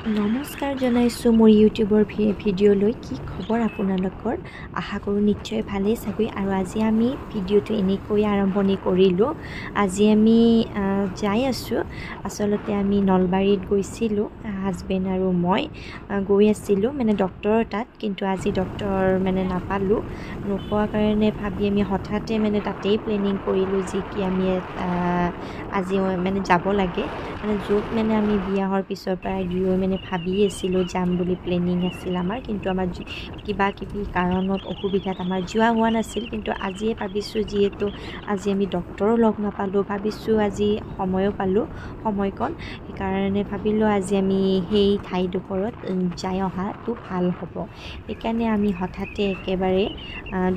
নমস্কাৰ জনাইছোঁ মোৰ ইউটিউবৰ ভিডিঅ'লৈ। কি খবৰ আপোনালোকৰ? আশা কৰোঁ নিশ্চয় ভালেই চাগৈ। আৰু আজি আমি ভিডিঅ'টো এনেকৈ আৰম্ভণি কৰিলোঁ। আজি আমি যাই আছোঁ, আচলতে আমি নলবাৰীত গৈছিলোঁ, হাজবেণ্ড আৰু মই গৈ আছিলোঁ মানে ডক্টৰৰ তাত। কিন্তু আজি ডক্টৰ মানে নাপালোঁ, নোপোৱাৰ কাৰণে ভাবি আমি হঠাতে মানে তাতেই প্লেনিং কৰিলোঁ যি কি আমি আজি মানে যাব লাগে, মানে য'ত মানে আমি বিয়া হোৱাৰ পিছৰ পৰাই দুয়ো মানে ভাবি আছিলোঁ যাম বুলি প্লেনিং আছিল আমাৰ। কিন্তু আমাৰ কিবা কিবি কাৰণত অসুবিধাত আমাৰ যোৱা হোৱা নাছিল। কিন্তু আজিয়ে ভাবিছোঁ, যিহেতু আজি আমি ডক্টৰো লগ নাপালোঁ, ভাবিছোঁ আজি সময়ো পালোঁ সময়কণ, সেইকাৰণে ভাবিলোঁ আজি আমি সেই ঠাইডোখৰত যাই অহাটো ভাল হ'ব। সেইকাৰণে আমি হঠাতে একেবাৰে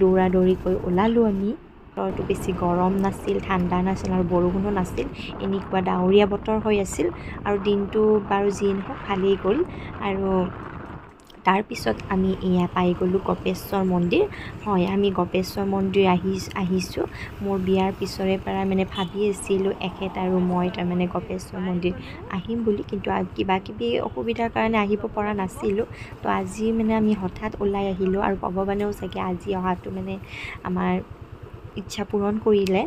দৌৰা দৌৰিকৈ ওলালোঁ আমি। বতৰটো বেছি গৰম নাছিল, ঠাণ্ডা নাছিল আৰু বৰষুণো নাছিল, এনেকুৱা ডাৱৰীয়া বতৰ হৈ আছিল। আৰু দিনটো বাৰু যি নহওক ভালেই গ'ল। আৰু তাৰপিছত আমি এয়া পাই গ'লোঁ গপেশ্বৰ মন্দিৰ। হয়, আমি গপেশ্বৰ মন্দিৰ আহিছোঁ। মোৰ বিয়াৰ পিছৰে পৰা মানে ভাবি আছিলোঁ এখেত আৰু মই তাৰমানে গপেশ্বৰ মন্দিৰ আহিম বুলি, কিন্তু কিবা কিবি অসুবিধাৰ কাৰণে আহিব পৰা নাছিলোঁ। তো আজি মানে আমি হঠাৎ ওলাই আহিলোঁ আৰু ভগৱানেও চাগে আজি অহাটো মানে আমাৰ ইচ্ছা পূৰণ কৰিলে।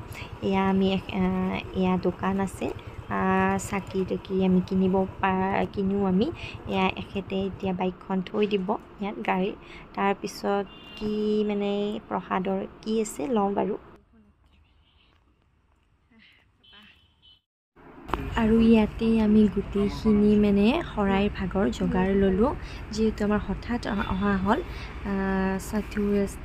এয়া আমি এয়া দোকান আছে, চাকি তাকি আমি কিনো আমি। এয়া এখেতে এতিয়া বাইকখন থৈ দিব ইয়াত গাড়ী। তাৰপিছত কি মানে প্ৰসাদৰ কি আছে লওঁ বাৰু। আৰু ইয়াতে আমি গোটেইখিনি মানে শৰাইৰ ভাগৰ যোগাৰ ল'লোঁ, যিহেতু আমাৰ হঠাৎ অহা হ'ল।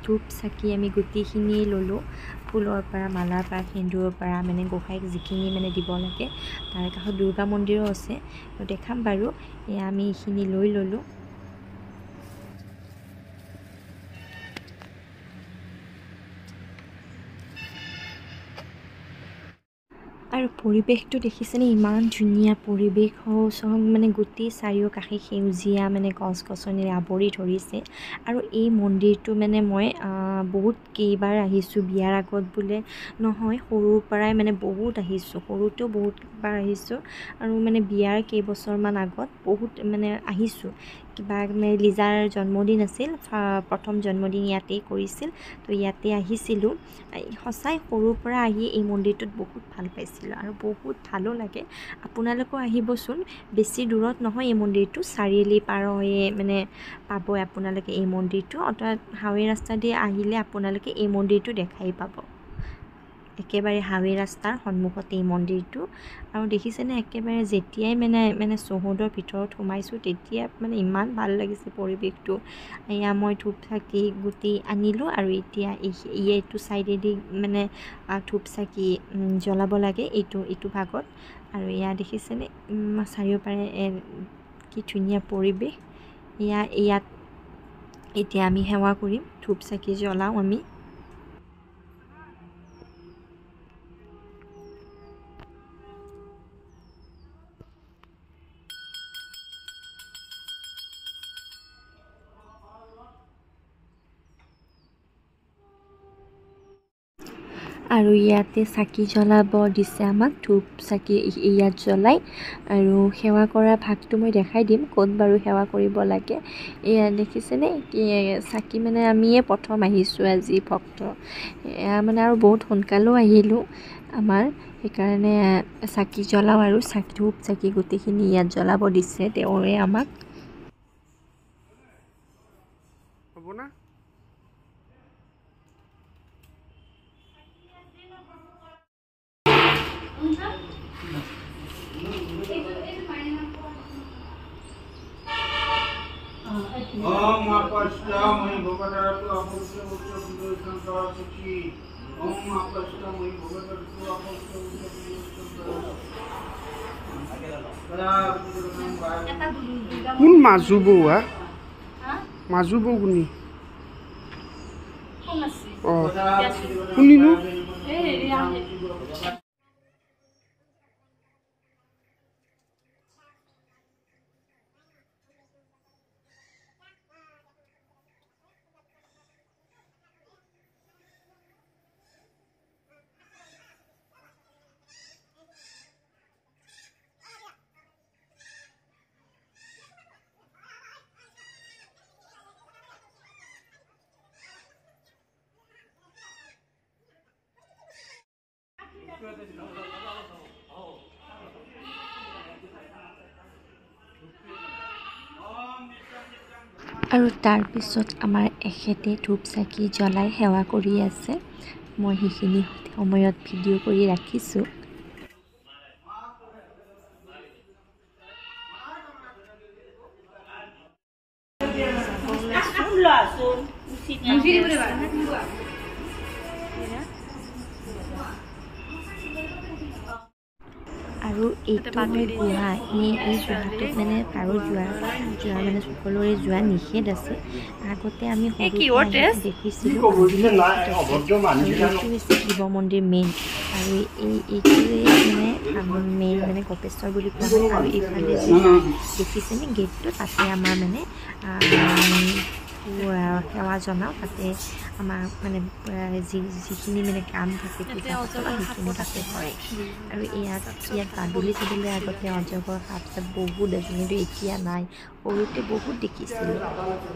ধূপ চাকি আমি গোটেইখিনি ল'লোঁ, ফুলৰ পৰা, মালাৰ পৰা, সেন্দুৰৰ পৰা, মানে গোঁসাইক যিখিনি মানে দিব লাগে। তাৰ কাষত দুৰ্গা মন্দিৰো আছে, দেখাম বাৰু। এয়া আমি এইখিনি লৈ ল'লোঁ। আৰু পৰিৱেশটো দেখিছেনে, ইমান ধুনীয়া পৰিৱেশ মানে গোটেই চাৰিওকাষে সেউজীয়া মানে গছ গছনিৰে আৱৰি ধৰিছে। আৰু এই মন্দিৰটো মানে মই বহুত কেইবাৰ আহিছোঁ, বিয়াৰ আগত বোলে নহয়, সৰুৰ পৰাই মানে বহুত আহিছোঁ, সৰুতেও বহুতবাৰ আহিছোঁ। আৰু মানে বিয়াৰ কেইবছৰমান আগত বহুত মানে আহিছোঁ। কিবা মানে লিজাৰ জন্মদিন আছিল, প্ৰথম জন্মদিন ইয়াতেই কৰিছিল, তো ইয়াতে আহিছিলোঁ। সঁচাই সৰুৰ পৰা আহি এই মন্দিৰটোত বহুত ভাল পাইছিলোঁ আৰু বহুত ভালো লাগে। আপোনালোকেও আহিবচোন, বেছি দূৰত নহয় এই মন্দিৰটো, চাৰিআলি পাৰ হৈয়ে মানে পাবই আপোনালোকে এই মন্দিৰটো। অৰ্থাৎ হাইৱে ৰাস্তা দি আহিলে আপোনালোকে এই মন্দিৰটো দেখাই পাব, একেবাৰে হাইৱে ৰাস্তাৰ সন্মুখতে এই মন্দিৰটো। আৰু দেখিছেনে, একেবাৰে যেতিয়াই মানে চৌহদৰ ভিতৰত সোমাইছোঁ তেতিয়া মানে ইমান ভাল লাগিছে পৰিৱেশটো। এয়া মই ধূপ চাকি গোটেই আনিলোঁ আৰু এতিয়া এইটো ছাইডেদি মানে ধূপ চাকি জ্বলাব লাগে, এইটো ভাগত। আৰু এয়া দেখিছেনে চাৰিওপাৰে কি ধুনীয়া পৰিৱেশ। ইয়াত এতিয়া আমি সেৱা কৰিম, ধূপ চাকি জ্বলাওঁ আমি। আৰু ইয়াতে চাকি জ্বলাব দিছে আমাক, ধূপ চাকি ইয়াত জ্বলাই। আৰু সেৱা কৰা ভাগটো মই দেখাই দিম, ক'ত বাৰু সেৱা কৰিব লাগে। এয়া দেখিছেনে, চাকি মানে আমিয়ে প্ৰথম আহিছোঁ আজি ভক্ত, এয়া মানে আৰু বহুত সোনকালেও আহিলোঁ আমাৰ, সেইকাৰণে চাকি জ্বলাওঁ। আৰু ধূপ চাকি গোটেইখিনি ইয়াত জ্বলাব দিছে তেওঁৰে আমাক। হ'ব না? ओम आपष्टमयि भगवतरतु अपष्ट उच्च संसार सुखी। ओम आपष्टमयि भगवतरतु अपष्ट उच्च संसार। কোন মাজু বৌৱা? মাজু বৌ কোনি? অ কোনিনো? আৰু তাৰপিছত আমাৰ এখেতে ধূপ চাকি জ্বলাই সেৱা কৰি আছে। মই সেইখিনি সময়ত ভিডিঅ' কৰি ৰাখিছোঁ। আৰু এইটো হয় গুহা। এই গুহাটোত মানে কাৰো যোৱা মানে সকলোৰে যোৱা নিষেধ আছে। আগতে আমি দেখিছিলোঁ এইটো হৈছে শিৱ মন্দিৰ মেইন, আৰু এইটোৱে মানে মেইন মানে গপেশ্বৰ বুলি কোৱা হয়। আৰু এইফালে দেখিছেনে গেটটো, তাতে আমাৰ মানে সেৱা জনাওঁ। তাতে আমাৰ মানে যিখিনি মানে কাম থাকে পূজা পাতল সেইখিনি তাতে হয়। আৰু ইয়াত বাদুলি চাদুলি আগতে অজগৰ সাপ চাপ বহুত আছে, কিন্তু এতিয়া নাই। সৰুতে বহুত দেখিছিলোঁ,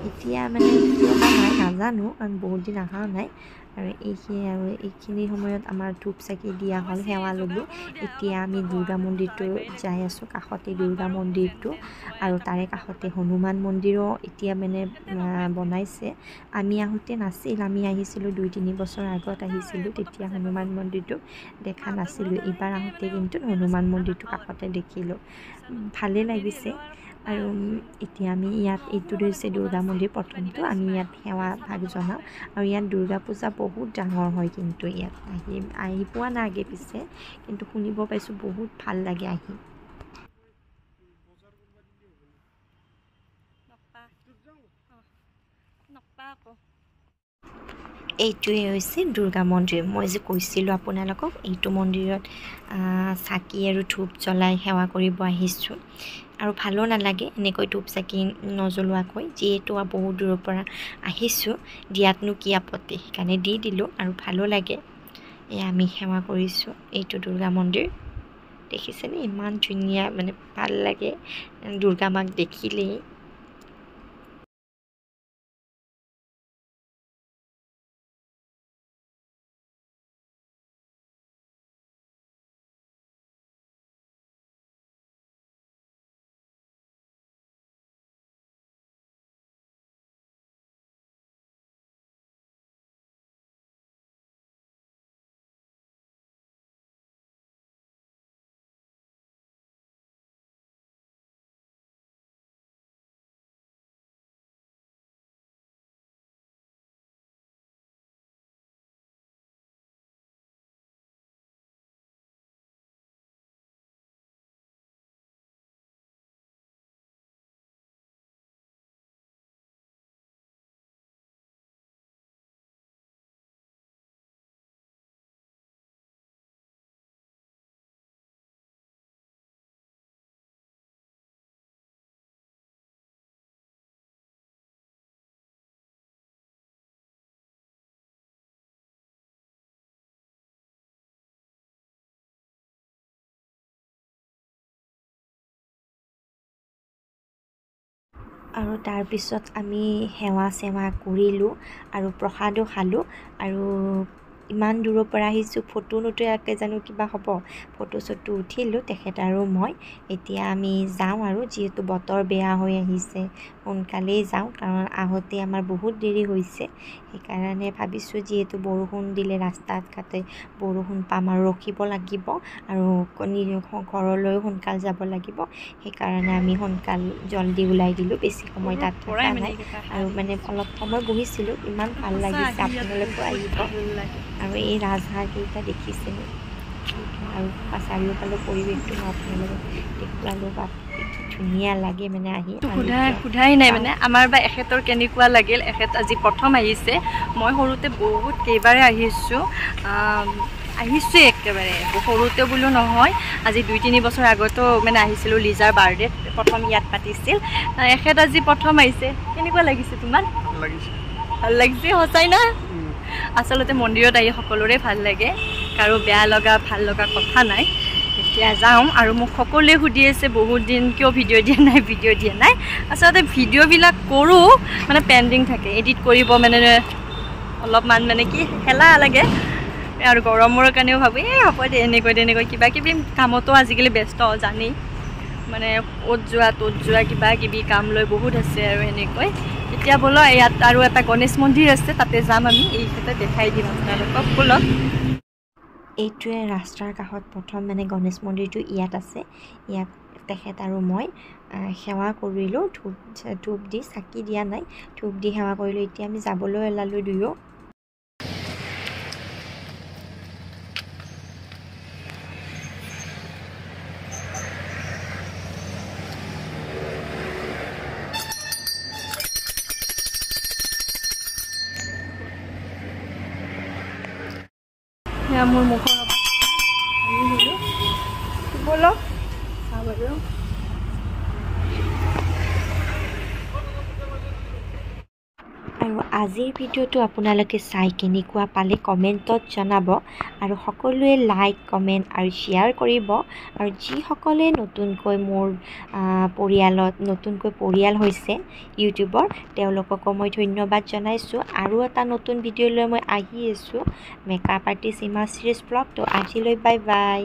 এতিয়া মানে কিয় বা নাই নাজানো, কাৰণ বহুত দিন অহাও নাই। আৰু এইখিনি সময়ত আমাৰ ধূপ চাকি দিয়া হ'ল, সেৱা ল'লোঁ। এতিয়া আমি দুৰ্গা মন্দিৰটো যাই আছোঁ, কাষতে দুৰ্গা মন্দিৰটো, আৰু তাৰে কাষতে হনুমান মন্দিৰো এতিয়া মানে বনাইছে। আমি আহোঁতে নাছিল, আমি আহিছিলোঁ 2-3 বছৰ আগত আহিছিলোঁ, তেতিয়া হনুমান মন্দিৰটো দেখা নাছিলোঁ। এইবাৰ আহোঁতে কিন্তু হনুমান মন্দিৰটো কাষতে দেখিলোঁ, ভালেই লাগিছে। আৰু এতিয়া আমি ইয়াত, এইটো হৈছে দুৰ্গা মন্দিৰ প্ৰথমটো, আমি ইয়াত সেৱা ভাগ জনাওঁ। আৰু ইয়াত দুৰ্গা পূজা বহুত ডাঙৰ হয়, কিন্তু ইয়াত আহি পোৱা নাই আগে পিছে, কিন্তু শুনিব পাইছোঁ বহুত ভাল লাগে আহি। এইটোৱে হৈছে দুৰ্গা মন্দিৰ। মই যে কৈছিলোঁ আপোনালোকক, এইটো মন্দিৰত চাকি আৰু ধূপ জ্বলাই সেৱা কৰিব আহিছোঁ। আৰু ভালো নালাগে এনেকৈ ধূপ চাকি নজ্বলোৱাকৈ, যিহেতু বহুত দূৰৰ পৰা আহিছোঁ, দিয়াতনো কি আপত্তি, সেইকাৰণে দি দিলোঁ। আৰু ভালো লাগে। আমি সেৱা কৰিছোঁ। এইটো দুৰ্গা মন্দিৰ দেখিছেনে, ইমান ধুনীয়া, মানে ভাল লাগে দুৰ্গা মাক দেখিলেই। আৰু তাৰপিছত আমি সেৱা চেৱা কৰিলোঁ, আৰু প্ৰসাদো খালোঁ। আৰু ইমান দূৰৰ পৰা আহিছোঁ, ফটো নুঠোৱাকৈ জানো কিবা হ'ব। ফটো চটো উঠিলোঁ তেখেত আৰু মই। এতিয়া আমি যাওঁ, আৰু যিহেতু বতৰ বেয়া হৈ আহিছে, সোনকালেই যাওঁ, কাৰণ আহোঁতে আমাৰ বহুত দেৰি হৈছে। সেইকাৰণে ভাবিছোঁ, যিহেতু বৰষুণ দিলে ৰাস্তাত ঘাটে বৰষুণ পাম আৰু ৰখিব লাগিব, আৰু ঘৰলৈ সোনকাল যাব লাগিব। সেইকাৰণে আমি জল্দি ওলাই দিলোঁ, বেছি সময় তাত থকা নাই। আৰু মানে অলপ সময় বহিছিলোঁ, ইমান ভাল লাগিছে, আপোনালোকেও আহিব। আৰু এই ৰাজহাঁহকেইটা দেখিছে, আৰু চাৰিওফালৰ পৰিৱেশটো মই আপোনালোকক দেখুৱালোঁ, বা ধুনীয়া লাগে মানে আহি। সোধাই নাই মানে আমাৰ বা এখেতৰ কেনেকুৱা লাগিল। এখেত আজি প্ৰথম আহিছে, মই সৰুতে বহুত কেইবাৰে আহিছোঁ একেবাৰে, সৰুতে বোলো নহয়, আজি 2-3 বছৰ আগতো মানে আহিছিলোঁ। লিজাৰ বাৰ্থডে প্ৰথম ইয়াত পাতিছিল। এখেত আজি প্ৰথম আহিছে, কেনেকুৱা লাগিছে তোমাৰ? ভাল লাগিছে সঁচাই না? আচলতে মন্দিৰত আহি সকলোৰে ভাল লাগে, কাৰো বেয়া লগা ভাল লগা কথা নাই। এতিয়া যাওঁ, আৰু মোক সকলোৱে সুধি আছে বহুত দিন কিয় ভিডিঅ' দিয়া নাই। আচলতে ভিডিঅ'বিলাক কৰোঁ, মানে পেণ্ডিং থাকে, এডিট কৰিব মানে অলপমান মানে কি হেলা লাগে। আৰু গৰমৰ কাৰণেও ভাবোঁ হ'ব দে এনেকৈ কিবা কিবি কামতো আজিকালি ব্যস্ত জানেই মানে অ'ত যোৱা কিবা কিবি কাম লৈ বহুত আছে আৰু এনেকৈ এতিয়া বোলো ইয়াত আৰু এটা গণেশ মন্দিৰ আছে তাতে যাম আমি এই ক্ষেত্ৰত দেখাই দিম আপোনালোকক বলক এইটোৱে ৰাস্তাৰ কাষত প্ৰথম মানে গণেশ মন্দিৰটো ইয়াত আছে ইয়াত তেখেত আৰু মই সেৱা কৰিলোঁ ধূপ দি চাকি দিয়া নাই ধূপ দি সেৱা কৰিলোঁ এতিয়া আমি যাবলৈ ওলালোঁ দুয়ো মোৰ মুখৰ বলো বাৰু আৰু আজিৰ ভিডিঅ'টো আপোনালোকে চাই কেনেকুৱা পালে কমেণ্টত জনাব আৰু সকলোৱে লাইক কমেণ্ট আৰু শ্বেয়াৰ কৰিব আৰু যিসকলে নতুনকৈ মোৰ পৰিয়ালত নতুনকৈ পৰিয়াল হৈছে ইউটিউবৰ তেওঁলোককো মই ধন্যবাদ জনাইছোঁ আৰু এটা নতুন ভিডিঅ' লৈ মই আহি আছোঁ মেকআপ আৰ্টিষ্ট হিমাশ্ৰীজ ব্লগ তো আজিলৈ বাই বাই